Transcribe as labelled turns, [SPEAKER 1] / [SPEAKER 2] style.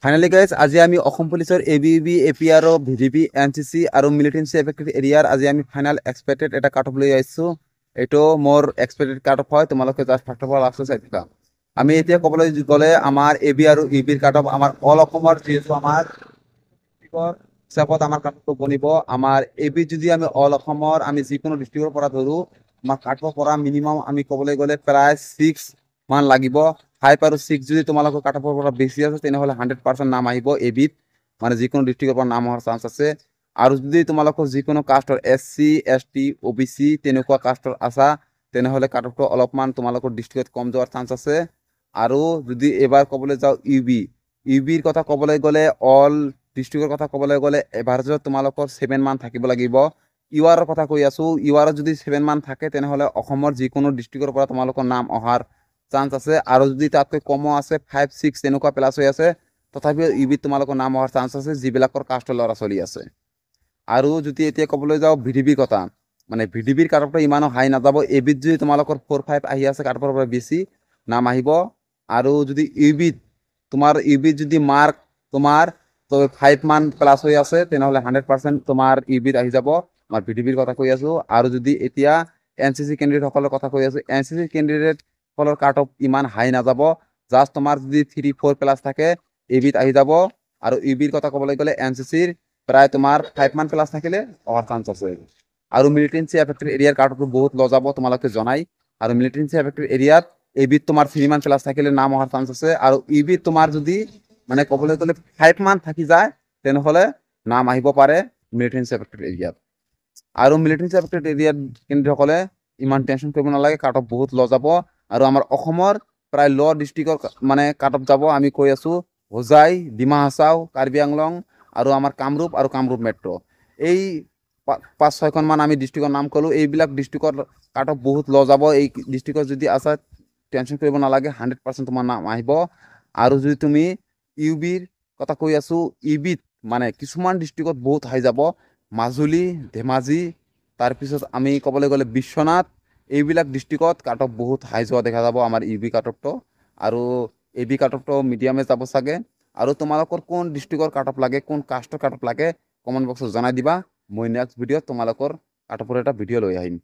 [SPEAKER 1] Finally guys আজি আমি অসম পুলিচৰ ABEB APR VDP NCC আৰু মিলিটেন্সি এফেক্টেড এৰিয়াৰ আজি আমি ফাইনাল এক্সপেক্টেড এটা কাট অফ লৈ আহিছোঁ। এইটো মোৰ এক্সপেক্টেড কাট অফ হয়, তোমালোকে জাষ্ট ফাৰ্ষ্ট অফ অল লাষ্টত চাই থাকা। আমি এতিয়া ক'বলৈ গ'লে আমাৰ AB আৰু EBৰ কাট অফ আমাৰ অল অসমৰ যিহেতু আমাৰ হিচাপত আমাৰ কাট অফটো বনিব। আমাৰ AB যদি আমি অল অসমৰ আমি যিকোনো ডিষ্ট্ৰিক্টৰ পৰা ধৰোঁ, আমাৰ কাট অফ পৰা মিনিমাম আমি ক'বলৈ গ'লে প্ৰায় 6 মান লাগিব। 5 আৰু 6 যদি তোমালোকৰ কাট অফৰ পৰা বেছি আছে তেনেহ'লে 100% নাম আহিব এবিত, মানে যিকোনো ডিষ্ট্ৰিক্টৰ পৰা নাম হোৱাৰ চান্স আছে। আৰু যদি তোমালোকৰ যিকোনো কাষ্টৰ SC ST OBC তেনেকুৱা কাষ্টৰ আছা তেনেহ'লে কাট অফটো অলপমান তোমালোকৰ ডিষ্ট্ৰিক্টত কম যোৱাৰ চান্স আছে। আৰু যদি এবাৰ ক'বলৈ যাওঁ ইউবিৰ কথা ক'বলৈ গ'লে অল ডিষ্ট্ৰিক্টৰ কথা ক'বলৈ গ'লে এভাৰেজত তোমালোকৰ 7 মান থাকিব লাগিব। ইউআৰৰ কথা কৈ আছোঁ, ইউআৰত যদি 7 মান থাকে তেনেহ'লে অসমৰ যিকোনো ডিষ্ট্ৰিক্টৰ পৰা তোমালোকৰ নাম অহাৰ চান্স আছে। আৰু যদি তাতকৈ কমো আছে 5 6 তেনেকুৱা প্লাছ হৈ আছে তথাপিও ইউবিত তোমালোকৰ নাম অহাৰ চান্স আছে যিবিলাকৰ কাষ্টৰ ল'ৰা ছোৱালী আছে। আৰু যদি এতিয়া ক'বলৈ যাওঁ VDPৰ কথা, মানে VDPৰ কাট অফটো ইমানো হাই নাযাব। এবিত যদি তোমালোকৰ 4 5 আহি আছে কাট অফৰ পৰা বেছি নাম আহিব। আৰু যদি ইউবিত যদি মাৰ্ক তোমাৰ 5 মান প্লাছ হৈ আছে তেনেহ'লে 100% তোমাৰ ইউবিত আহি যাব। মই VDPৰ কথা কৈ আছোঁ। আৰু যদি এতিয়া NCC কেণ্ডিডেটসকলৰ কথা কৈ আছোঁ, NCC কেণ্ডিডেটসকলৰ কাট অফ ইমান হাই নাযাব। জাষ্ট তোমাৰ যদি 3 4 প্লাছ থাকে ইউবিত আহি যাব। আৰু ইউবিৰ কথা ক'বলৈ গ'লে NCCৰ প্ৰায় তোমাৰ 5 মান প্লাছ থাকিলে অহাৰ চান্স আছে। আৰু মিলিটেন্সি এফেক্টেড এৰিয়াৰ কাট অফটো বহুত ল' যাব তোমালোকে জনাই। আৰু মিলিটেন্সি এফেক্টেড এৰিয়াত এবিত তোমাৰ 3 মান প্লাছ থাকিলে নাম অহাৰ চান্স আছে। আৰু ইউবিত তোমাৰ যদি মানে ক'বলৈ গ'লে 5 মান থাকি যায় তেনেহ'লে নাম আহিব পাৰে মিলিটেন্সি এফেক্টেড এৰিয়াত। আৰু মিলিটেন্সি এফেক্টেড এৰিয়াত কেন্দ্ৰীয়সকলে ইমান টেনশ্যন কৰিব নালাগে, কাট অফ বহুত ল' যাব। আৰু আমাৰ অসমৰ প্ৰায় ল' ডিষ্ট্ৰিক্টৰ মানে কাট অফ যাব। আমি কৈ আছোঁ হোজাই, ডিমা হাছাও, কাৰ্বি আংলং আৰু আমাৰ কামৰূপ আৰু কামৰূপ মেট্ৰ'। এই 5 6খন মান আমি ডিষ্ট্ৰিক্টৰ নাম ক'লোঁ। এইবিলাক ডিষ্ট্ৰিক্টৰ কাট অফ বহুত ল' যাব। এই ডিষ্ট্ৰিক্টত যদি আছা টেনশ্যন কৰিব নালাগে, 100% তোমাৰ নাম আহিব। আৰু যদি তুমি ইউবিৰ কথা কৈ আছোঁ, ইউবিত মানে কিছুমান ডিষ্ট্ৰিক্টত বহুত হাই যাব, মাজুলী, ধেমাজি, তাৰপিছত আমি ক'বলৈ গ'লে বিশ্বনাথ, এইবিলাক ডিষ্ট্ৰিক্টত কাট অফ বহুত হাই যোৱা দেখা যাব আমাৰ ইউবি কাট অফটো। আৰু এবি কাট অফটো মিডিয়ামে যাব চাগে। আৰু তোমালোকৰ কোন ডিষ্ট্ৰিক্টৰ কাট অফ লাগে, কোন কাষ্টৰ কাট অফ লাগে কমেণ্ট বক্সত জনাই দিবা। মই নেক্সট ভিডিঅ'ত তোমালোকৰ কাট অফৰ এটা ভিডিঅ' লৈ আহিম।